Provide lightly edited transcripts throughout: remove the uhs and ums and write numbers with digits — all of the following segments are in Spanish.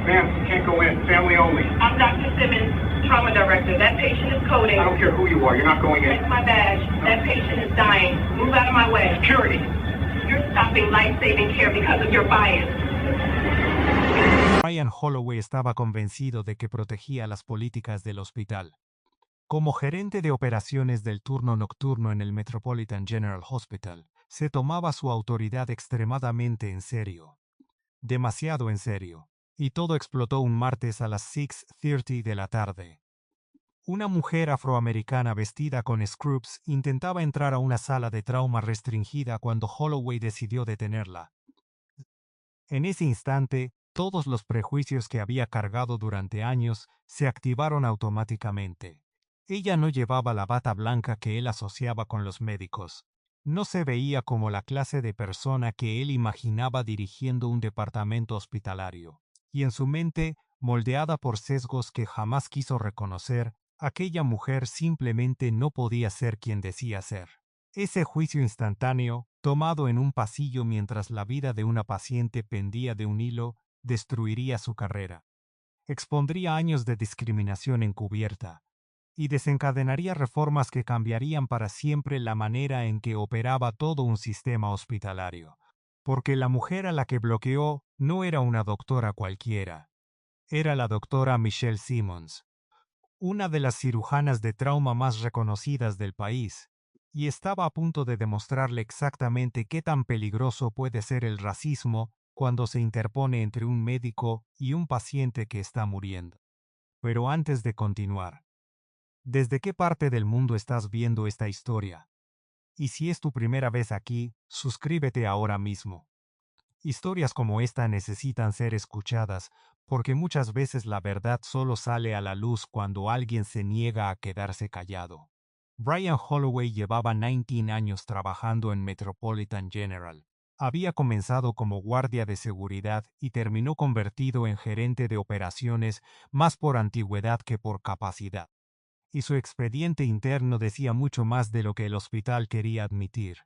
Ma'am, you can't go in. Family only. I'm Dr. Simmons, trauma director. That patient is coding. I don't care who you are. You're not going in. It's my badge. That patient is dying. Move out of my way. Security. You're stopping life-saving care because of your bias. Ryan Holloway estaba convencido de que protegía las políticas del hospital. Como gerente de operaciones del turno nocturno en el Metropolitan General Hospital, se tomaba su autoridad extremadamente en serio. Demasiado en serio. Y todo explotó un martes a las 6:30 de la tarde. Una mujer afroamericana vestida con scrubs intentaba entrar a una sala de trauma restringida cuando Holloway decidió detenerla. En ese instante, todos los prejuicios que había cargado durante años se activaron automáticamente. Ella no llevaba la bata blanca que él asociaba con los médicos. No se veía como la clase de persona que él imaginaba dirigiendo un departamento hospitalario. Y en su mente, moldeada por sesgos que jamás quiso reconocer, aquella mujer simplemente no podía ser quien decía ser. Ese juicio instantáneo, tomado en un pasillo mientras la vida de una paciente pendía de un hilo, destruiría su carrera. Expondría años de discriminación encubierta y desencadenaría reformas que cambiarían para siempre la manera en que operaba todo un sistema hospitalario. Porque la mujer a la que bloqueó no era una doctora cualquiera. Era la doctora Michelle Simmons, una de las cirujanas de trauma más reconocidas del país, y estaba a punto de demostrarle exactamente qué tan peligroso puede ser el racismo cuando se interpone entre un médico y un paciente que está muriendo. Pero antes de continuar, ¿desde qué parte del mundo estás viendo esta historia? Y si es tu primera vez aquí, suscríbete ahora mismo. Historias como esta necesitan ser escuchadas porque muchas veces la verdad solo sale a la luz cuando alguien se niega a quedarse callado. Ryan Holloway llevaba 19 años trabajando en Metropolitan General. Había comenzado como guardia de seguridad y terminó convertido en gerente de operaciones más por antigüedad que por capacidad. Y su expediente interno decía mucho más de lo que el hospital quería admitir.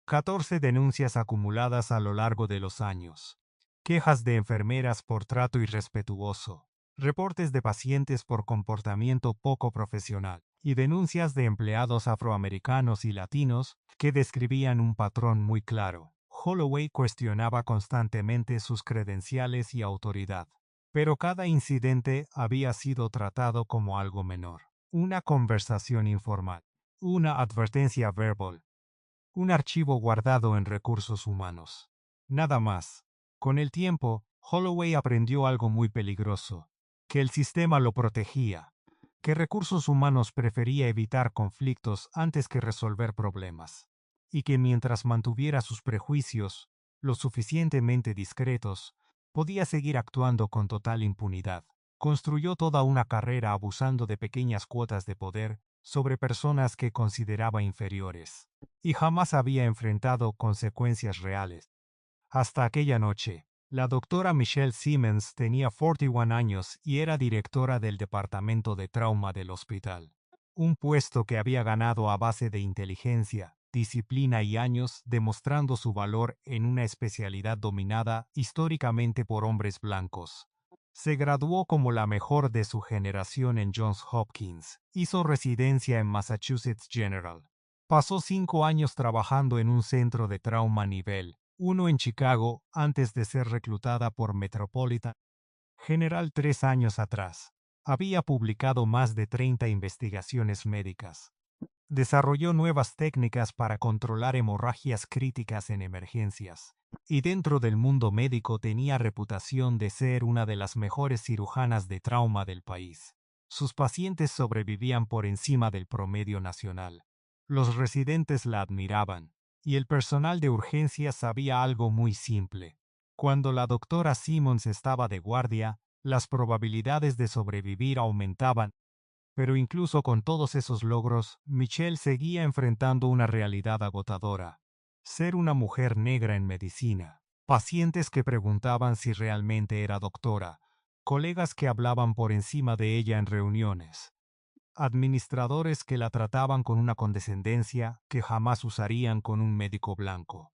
14 denuncias acumuladas a lo largo de los años. Quejas de enfermeras por trato irrespetuoso. Reportes de pacientes por comportamiento poco profesional. Y denuncias de empleados afroamericanos y latinos que describían un patrón muy claro. Holloway cuestionaba constantemente sus credenciales y autoridad. Pero cada incidente había sido tratado como algo menor. Una conversación informal. Una advertencia verbal. Un archivo guardado en recursos humanos. Nada más. Con el tiempo, Holloway aprendió algo muy peligroso. Que el sistema lo protegía. Que recursos humanos prefería evitar conflictos antes que resolver problemas. Y que mientras mantuviera sus prejuicios, lo suficientemente discretos, podía seguir actuando con total impunidad. Construyó toda una carrera abusando de pequeñas cuotas de poder sobre personas que consideraba inferiores, y jamás había enfrentado consecuencias reales. Hasta aquella noche, la doctora Michelle Simmons tenía 41 años y era directora del departamento de trauma del hospital, un puesto que había ganado a base de inteligencia, disciplina y años demostrando su valor en una especialidad dominada históricamente por hombres blancos. Se graduó como la mejor de su generación en Johns Hopkins. Hizo residencia en Massachusetts General. Pasó 5 años trabajando en un centro de trauma nivel 1 en Chicago antes de ser reclutada por Metropolitan General 3 años atrás. Había publicado más de 30 investigaciones médicas. Desarrolló nuevas técnicas para controlar hemorragias críticas en emergencias. Y dentro del mundo médico tenía reputación de ser una de las mejores cirujanas de trauma del país. Sus pacientes sobrevivían por encima del promedio nacional. Los residentes la admiraban, y el personal de urgencias sabía algo muy simple. Cuando la doctora Simmons estaba de guardia, las probabilidades de sobrevivir aumentaban. Pero incluso con todos esos logros, Michelle seguía enfrentando una realidad agotadora. Ser una mujer negra en medicina. Pacientes que preguntaban si realmente era doctora. Colegas que hablaban por encima de ella en reuniones. Administradores que la trataban con una condescendencia que jamás usarían con un médico blanco.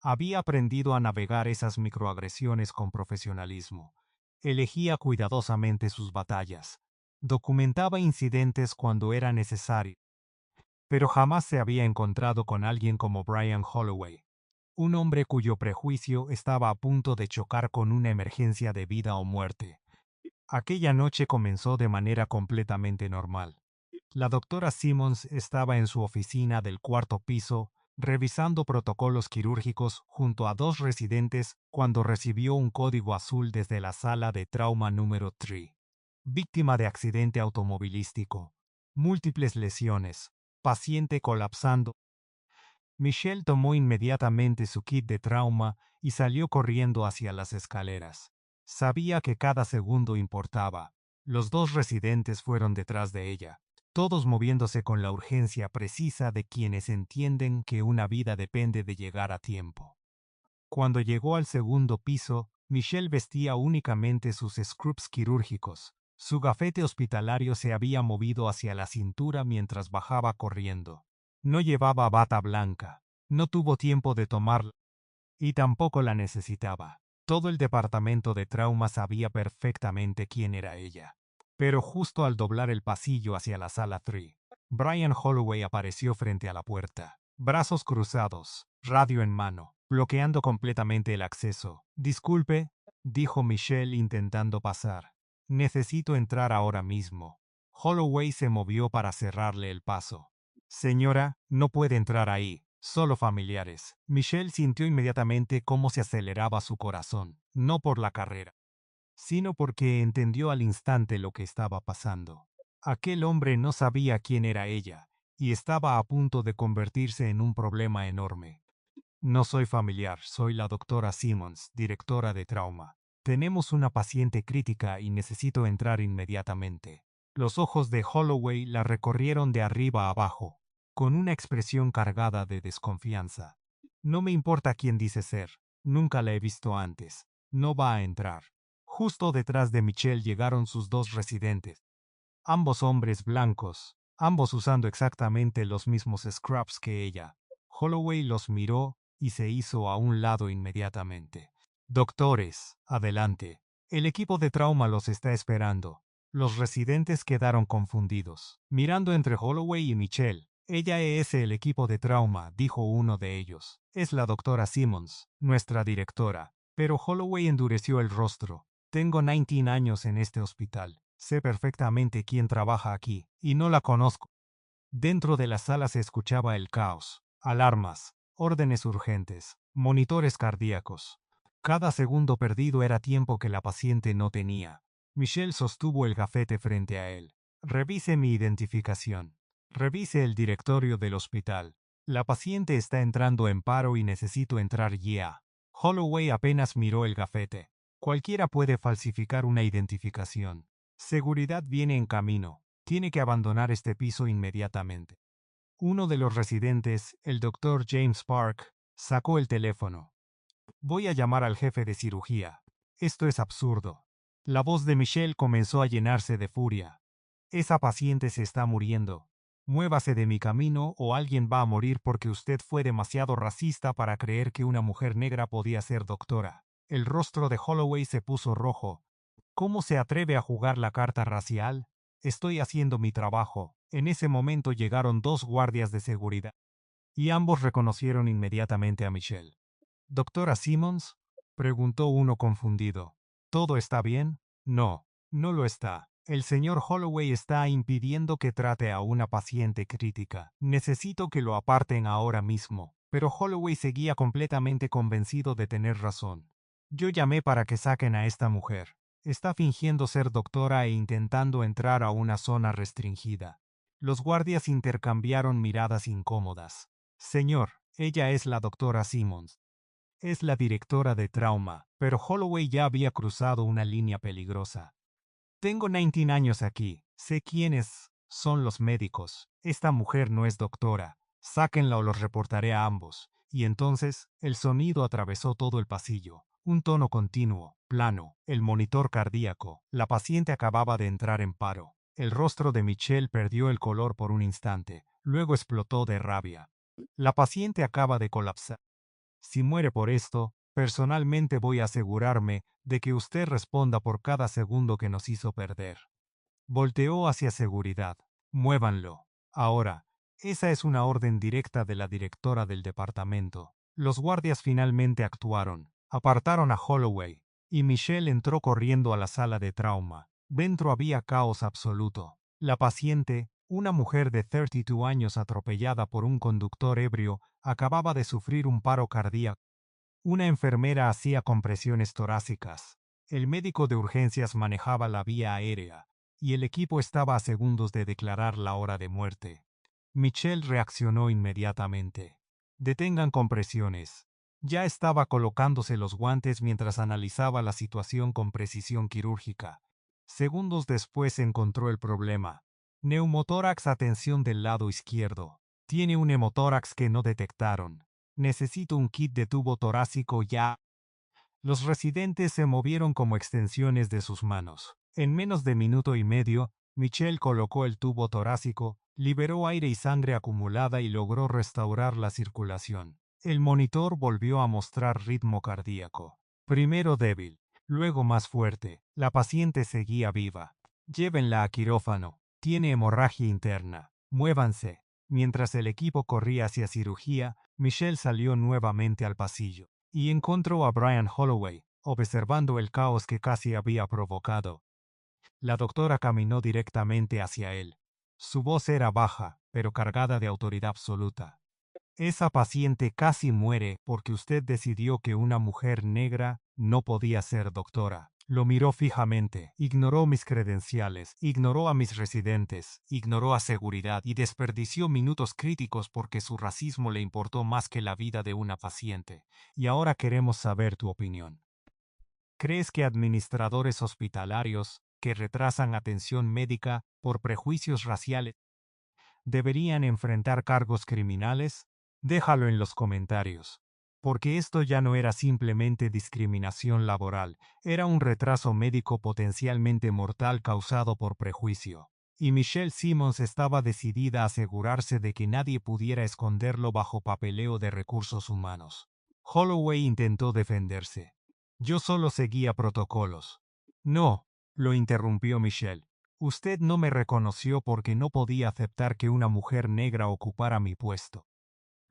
Había aprendido a navegar esas microagresiones con profesionalismo. Elegía cuidadosamente sus batallas. Documentaba incidentes cuando era necesario. Pero jamás se había encontrado con alguien como Brian Holloway, un hombre cuyo prejuicio estaba a punto de chocar con una emergencia de vida o muerte. Aquella noche comenzó de manera completamente normal. La doctora Simmons estaba en su oficina del cuarto piso, revisando protocolos quirúrgicos junto a dos residentes cuando recibió un código azul desde la sala de trauma número 3. Víctima de accidente automovilístico. Múltiples lesiones. Paciente colapsando. Michelle tomó inmediatamente su kit de trauma y salió corriendo hacia las escaleras. Sabía que cada segundo importaba. Los dos residentes fueron detrás de ella, todos moviéndose con la urgencia precisa de quienes entienden que una vida depende de llegar a tiempo. Cuando llegó al segundo piso, Michelle vestía únicamente sus scrubs quirúrgicos. Su gafete hospitalario se había movido hacia la cintura mientras bajaba corriendo. No llevaba bata blanca. No tuvo tiempo de tomarla. Y tampoco la necesitaba. Todo el departamento de trauma sabía perfectamente quién era ella. Pero justo al doblar el pasillo hacia la sala 3, Brian Holloway apareció frente a la puerta. Brazos cruzados, radio en mano, bloqueando completamente el acceso. Disculpe, dijo Michelle intentando pasar. Necesito entrar ahora mismo. Holloway se movió para cerrarle el paso. Señora, no puede entrar ahí. Solo familiares. Michelle sintió inmediatamente cómo se aceleraba su corazón, no por la carrera, sino porque entendió al instante lo que estaba pasando. Aquel hombre no sabía quién era ella, y estaba a punto de convertirse en un problema enorme. No soy familiar, soy la doctora Simmons, directora de trauma. Tenemos una paciente crítica y necesito entrar inmediatamente. Los ojos de Holloway la recorrieron de arriba a abajo, con una expresión cargada de desconfianza. No me importa quién dice ser. Nunca la he visto antes. No va a entrar. Justo detrás de Michelle llegaron sus dos residentes. Ambos hombres blancos, ambos usando exactamente los mismos scrubs que ella. Holloway los miró y se hizo a un lado inmediatamente. Doctores, adelante. El equipo de trauma los está esperando. Los residentes quedaron confundidos, mirando entre Holloway y Michelle. Ella es el equipo de trauma, dijo uno de ellos. Es la doctora Simmons, nuestra directora. Pero Holloway endureció el rostro. Tengo 19 años en este hospital. Sé perfectamente quién trabaja aquí, y no la conozco. Dentro de la sala se escuchaba el caos. Alarmas, órdenes urgentes, monitores cardíacos. Cada segundo perdido era tiempo que la paciente no tenía. Michelle sostuvo el gafete frente a él. Revise mi identificación. Revise el directorio del hospital. La paciente está entrando en paro y necesito entrar ya. Holloway apenas miró el gafete. Cualquiera puede falsificar una identificación. Seguridad viene en camino. Tiene que abandonar este piso inmediatamente. Uno de los residentes, el doctor James Park, sacó el teléfono. Voy a llamar al jefe de cirugía. Esto es absurdo. La voz de Michelle comenzó a llenarse de furia. Esa paciente se está muriendo. Muévase de mi camino o alguien va a morir porque usted fue demasiado racista para creer que una mujer negra podía ser doctora. El rostro de Holloway se puso rojo. ¿Cómo se atreve a jugar la carta racial? Estoy haciendo mi trabajo. En ese momento llegaron dos guardias de seguridad, y ambos reconocieron inmediatamente a Michelle. ¿Doctora Simmons?, preguntó uno confundido. ¿Todo está bien? No, no lo está. El señor Holloway está impidiendo que trate a una paciente crítica. Necesito que lo aparten ahora mismo. Pero Holloway seguía completamente convencido de tener razón. Yo llamé para que saquen a esta mujer. Está fingiendo ser doctora e intentando entrar a una zona restringida. Los guardias intercambiaron miradas incómodas. Señor, ella es la doctora Simmons. Es la directora de trauma, pero Holloway ya había cruzado una línea peligrosa. Tengo 19 años aquí. Sé quiénes son los médicos. Esta mujer no es doctora. Sáquenla o los reportaré a ambos. Y entonces, el sonido atravesó todo el pasillo. Un tono continuo, plano, el monitor cardíaco. La paciente acababa de entrar en paro. El rostro de Michelle perdió el color por un instante. Luego explotó de rabia. La paciente acaba de colapsar. Si muere por esto, personalmente voy a asegurarme de que usted responda por cada segundo que nos hizo perder. Volteó hacia seguridad. Muévanlo. Ahora. Esa es una orden directa de la directora del departamento. Los guardias finalmente actuaron. Apartaron a Holloway. Y Michelle entró corriendo a la sala de trauma. Dentro había caos absoluto. La paciente, una mujer de 32 años atropellada por un conductor ebrio, acababa de sufrir un paro cardíaco. Una enfermera hacía compresiones torácicas. El médico de urgencias manejaba la vía aérea, y el equipo estaba a segundos de declarar la hora de muerte. Michelle reaccionó inmediatamente. Detengan compresiones. Ya estaba colocándose los guantes mientras analizaba la situación con precisión quirúrgica. Segundos después encontró el problema. Neumotórax a tensión del lado izquierdo. Tiene un hemotórax que no detectaron. Necesito un kit de tubo torácico ya. Los residentes se movieron como extensiones de sus manos. En menos de minuto y medio, Michelle colocó el tubo torácico, liberó aire y sangre acumulada y logró restaurar la circulación. El monitor volvió a mostrar ritmo cardíaco. Primero débil, luego más fuerte. La paciente seguía viva. Llévenla a quirófano. Tiene hemorragia interna. Muévanse. Mientras el equipo corría hacia cirugía, Michelle salió nuevamente al pasillo y encontró a Brian Holloway, observando el caos que casi había provocado. La doctora caminó directamente hacia él. Su voz era baja, pero cargada de autoridad absoluta. Esa paciente casi muere porque usted decidió que una mujer negra no podía ser doctora. Lo miró fijamente, ignoró mis credenciales, ignoró a mis residentes, ignoró a seguridad y desperdició minutos críticos porque su racismo le importó más que la vida de una paciente. Y ahora queremos saber tu opinión. ¿Crees que administradores hospitalarios que retrasan atención médica por prejuicios raciales deberían enfrentar cargos criminales? Déjalo en los comentarios. Porque esto ya no era simplemente discriminación laboral, era un retraso médico potencialmente mortal causado por prejuicio. Y Michelle Simmons estaba decidida a asegurarse de que nadie pudiera esconderlo bajo papeleo de recursos humanos. Holloway intentó defenderse. Yo solo seguía protocolos. No, lo interrumpió Michelle. Usted no me reconoció porque no podía aceptar que una mujer negra ocupara mi puesto.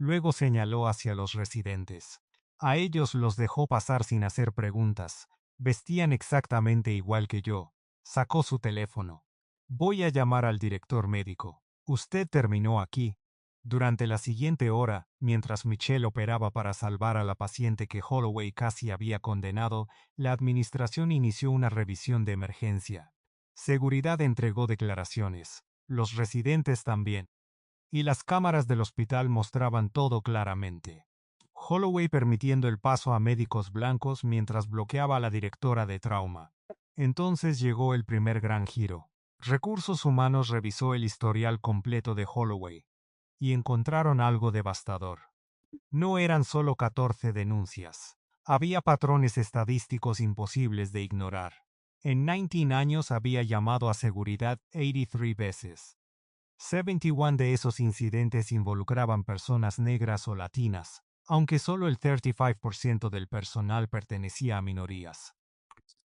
Luego señaló hacia los residentes. A ellos los dejó pasar sin hacer preguntas. Vestían exactamente igual que yo. Sacó su teléfono. Voy a llamar al director médico. Usted terminó aquí. Durante la siguiente hora, mientras Michelle operaba para salvar a la paciente que Holloway casi había condenado, la administración inició una revisión de emergencia. Seguridad entregó declaraciones. Los residentes también. Y las cámaras del hospital mostraban todo claramente. Holloway permitiendo el paso a médicos blancos mientras bloqueaba a la directora de trauma. Entonces llegó el primer gran giro. Recursos Humanos revisó el historial completo de Holloway y encontraron algo devastador. No eran solo 14 denuncias. Había patrones estadísticos imposibles de ignorar. En 19 años había llamado a seguridad 83 veces. 71 de esos incidentes involucraban personas negras o latinas, aunque solo el 35% del personal pertenecía a minorías.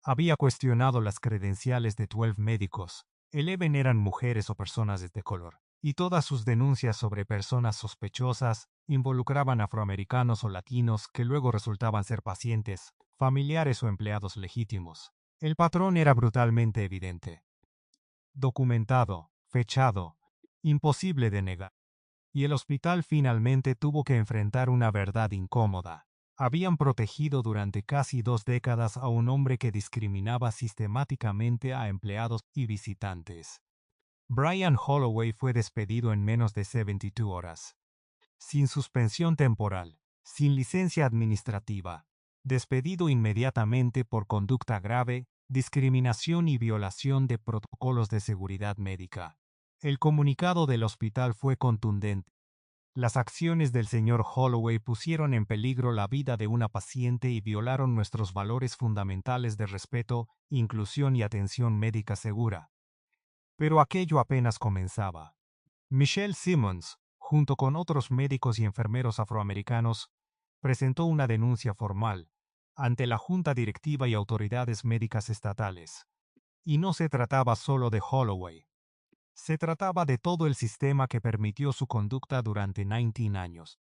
Había cuestionado las credenciales de 12 médicos. 11 eran mujeres o personas de color, y todas sus denuncias sobre personas sospechosas involucraban afroamericanos o latinos que luego resultaban ser pacientes, familiares o empleados legítimos. El patrón era brutalmente evidente. Documentado, fechado, imposible de negar. Y el hospital finalmente tuvo que enfrentar una verdad incómoda. Habían protegido durante casi 2 décadas a un hombre que discriminaba sistemáticamente a empleados y visitantes. Brian Holloway fue despedido en menos de 72 horas. Sin suspensión temporal, sin licencia administrativa. Despedido inmediatamente por conducta grave, discriminación y violación de protocolos de seguridad médica. El comunicado del hospital fue contundente. Las acciones del señor Holloway pusieron en peligro la vida de una paciente y violaron nuestros valores fundamentales de respeto, inclusión y atención médica segura. Pero aquello apenas comenzaba. Michelle Simmons, junto con otros médicos y enfermeros afroamericanos, presentó una denuncia formal, ante la junta directiva y autoridades médicas estatales. Y no se trataba solo de Holloway. Se trataba de todo el sistema que permitió su conducta durante 19 años.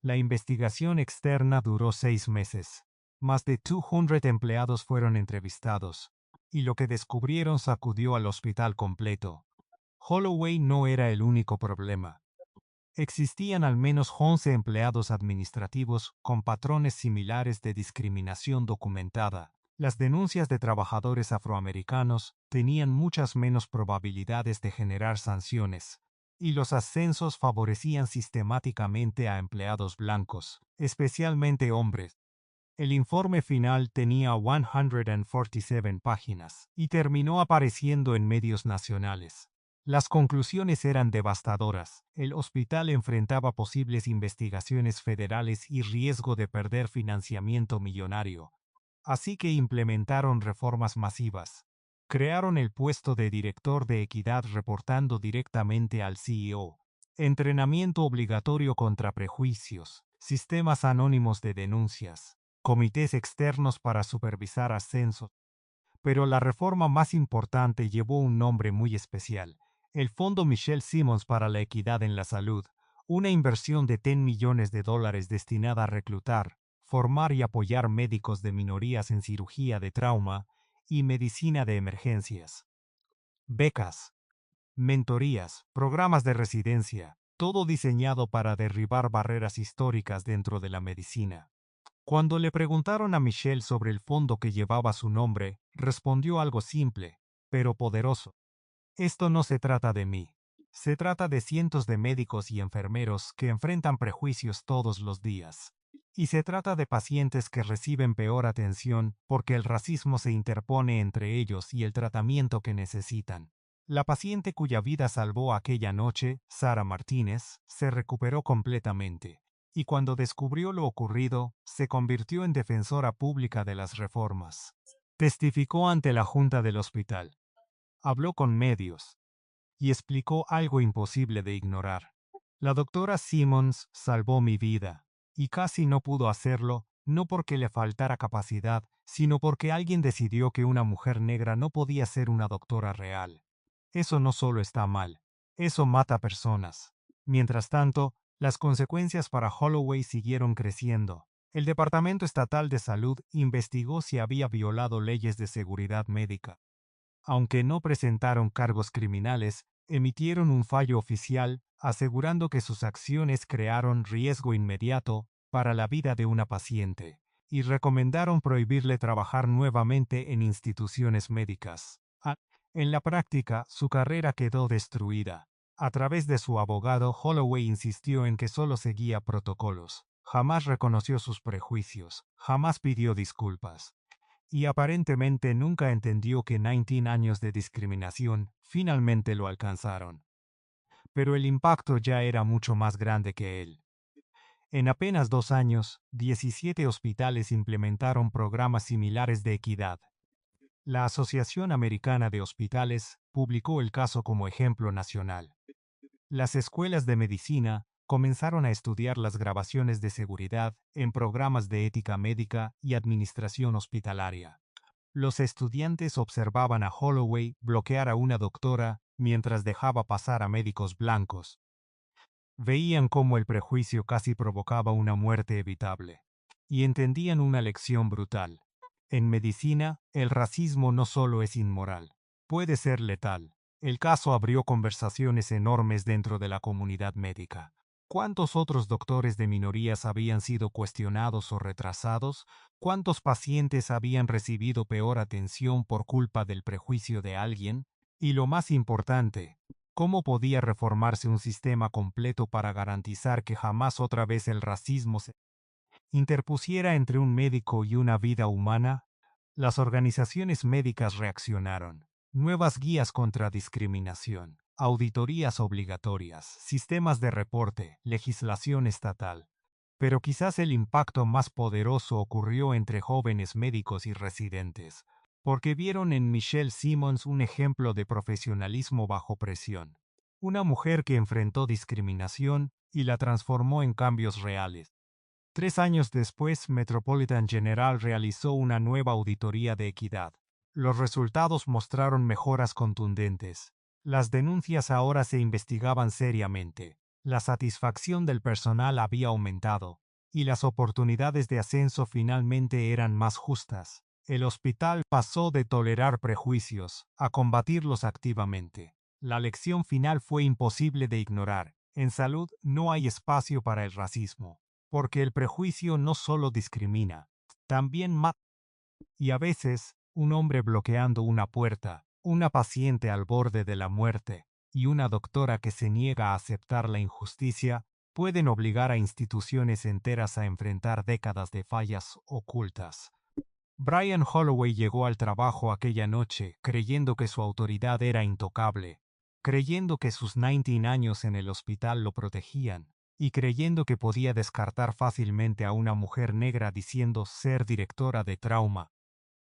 La investigación externa duró 6 meses. Más de 200 empleados fueron entrevistados, y lo que descubrieron sacudió al hospital completo. Holloway no era el único problema. Existían al menos 11 empleados administrativos con patrones similares de discriminación documentada. Las denuncias de trabajadores afroamericanos tenían muchas menos probabilidades de generar sanciones, y los ascensos favorecían sistemáticamente a empleados blancos, especialmente hombres. El informe final tenía 147 páginas y terminó apareciendo en medios nacionales. Las conclusiones eran devastadoras. El hospital enfrentaba posibles investigaciones federales y riesgo de perder financiamiento millonario. Así que implementaron reformas masivas. Crearon el puesto de director de equidad reportando directamente al CEO. Entrenamiento obligatorio contra prejuicios. Sistemas anónimos de denuncias. Comités externos para supervisar ascensos. Pero la reforma más importante llevó un nombre muy especial. El Fondo Michelle Simmons para la Equidad en la Salud, una inversión de $10 millones destinada a reclutar, formar y apoyar médicos de minorías en cirugía de trauma y medicina de emergencias. Becas, mentorías, programas de residencia, todo diseñado para derribar barreras históricas dentro de la medicina. Cuando le preguntaron a Michelle sobre el fondo que llevaba su nombre, respondió algo simple, pero poderoso. Esto no se trata de mí. Se trata de cientos de médicos y enfermeros que enfrentan prejuicios todos los días. Y se trata de pacientes que reciben peor atención porque el racismo se interpone entre ellos y el tratamiento que necesitan. La paciente cuya vida salvó aquella noche, Sara Martínez, se recuperó completamente. Y cuando descubrió lo ocurrido, se convirtió en defensora pública de las reformas. Testificó ante la junta del hospital. Habló con medios y explicó algo imposible de ignorar. La doctora Simmons salvó mi vida, y casi no pudo hacerlo, no porque le faltara capacidad, sino porque alguien decidió que una mujer negra no podía ser una doctora real. Eso no solo está mal, eso mata personas. Mientras tanto, las consecuencias para Holloway siguieron creciendo. El Departamento Estatal de Salud investigó si había violado leyes de seguridad médica. Aunque no presentaron cargos criminales, emitieron un fallo oficial asegurando que sus acciones crearon riesgo inmediato para la vida de una paciente, y recomendaron prohibirle trabajar nuevamente en instituciones médicas. En la práctica, su carrera quedó destruida. A través de su abogado, Holloway insistió en que solo seguía protocolos. Jamás reconoció sus prejuicios, jamás pidió disculpas. Y aparentemente nunca entendió que 19 años de discriminación finalmente lo alcanzaron. Pero el impacto ya era mucho más grande que él. En apenas 2 años, 17 hospitales implementaron programas similares de equidad. La Asociación Americana de Hospitales publicó el caso como ejemplo nacional. Las escuelas de medicina comenzaron a estudiar las grabaciones de seguridad en programas de ética médica y administración hospitalaria. Los estudiantes observaban a Holloway bloquear a una doctora mientras dejaba pasar a médicos blancos. Veían cómo el prejuicio casi provocaba una muerte evitable. Y entendían una lección brutal. En medicina, el racismo no solo es inmoral, puede ser letal. El caso abrió conversaciones enormes dentro de la comunidad médica. ¿Cuántos otros doctores de minorías habían sido cuestionados o retrasados? ¿Cuántos pacientes habían recibido peor atención por culpa del prejuicio de alguien? Y lo más importante, ¿cómo podía reformarse un sistema completo para garantizar que jamás otra vez el racismo se interpusiera entre un médico y una vida humana? Las organizaciones médicas reaccionaron. Nuevas guías contra discriminación, auditorías obligatorias, sistemas de reporte, legislación estatal. Pero quizás el impacto más poderoso ocurrió entre jóvenes médicos y residentes, porque vieron en Michelle Simmons un ejemplo de profesionalismo bajo presión. Una mujer que enfrentó discriminación y la transformó en cambios reales. 3 años después, Metropolitan General realizó una nueva auditoría de equidad. Los resultados mostraron mejoras contundentes. Las denuncias ahora se investigaban seriamente. La satisfacción del personal había aumentado, y las oportunidades de ascenso finalmente eran más justas. El hospital pasó de tolerar prejuicios a combatirlos activamente. La lección final fue imposible de ignorar. En salud no hay espacio para el racismo, porque el prejuicio no solo discrimina, también mata. Y a veces, un hombre bloqueando una puerta, una paciente al borde de la muerte, y una doctora que se niega a aceptar la injusticia, pueden obligar a instituciones enteras a enfrentar décadas de fallas ocultas. Brian Holloway llegó al trabajo aquella noche creyendo que su autoridad era intocable, creyendo que sus 19 años en el hospital lo protegían, y creyendo que podía descartar fácilmente a una mujer negra diciendo ser directora de trauma.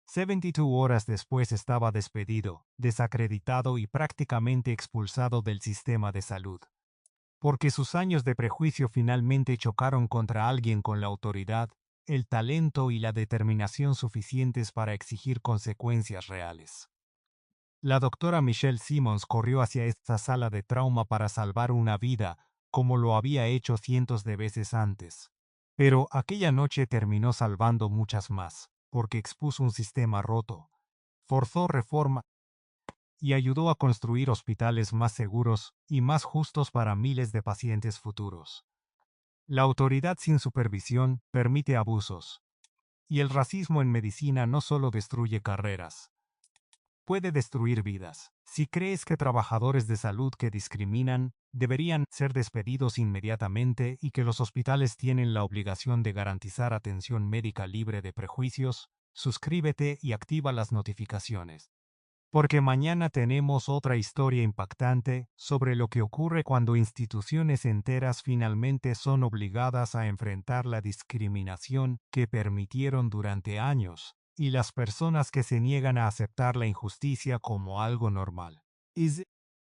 72 horas después estaba despedido, desacreditado y prácticamente expulsado del sistema de salud. Porque sus años de prejuicio finalmente chocaron contra alguien con la autoridad, el talento y la determinación suficientes para exigir consecuencias reales. La doctora Michelle Simmons corrió hacia esta sala de trauma para salvar una vida, como lo había hecho cientos de veces antes. Pero aquella noche terminó salvando muchas más, porque expuso un sistema roto, forzó reforma y ayudó a construir hospitales más seguros y más justos para miles de pacientes futuros. La autoridad sin supervisión permite abusos. Y el racismo en medicina no solo destruye carreras, puede destruir vidas. Si crees que trabajadores de salud que discriminan deberían ser despedidos inmediatamente y que los hospitales tienen la obligación de garantizar atención médica libre de prejuicios, suscríbete y activa las notificaciones. Porque mañana tenemos otra historia impactante sobre lo que ocurre cuando instituciones enteras finalmente son obligadas a enfrentar la discriminación que permitieron durante años, y las personas que se niegan a aceptar la injusticia como algo normal.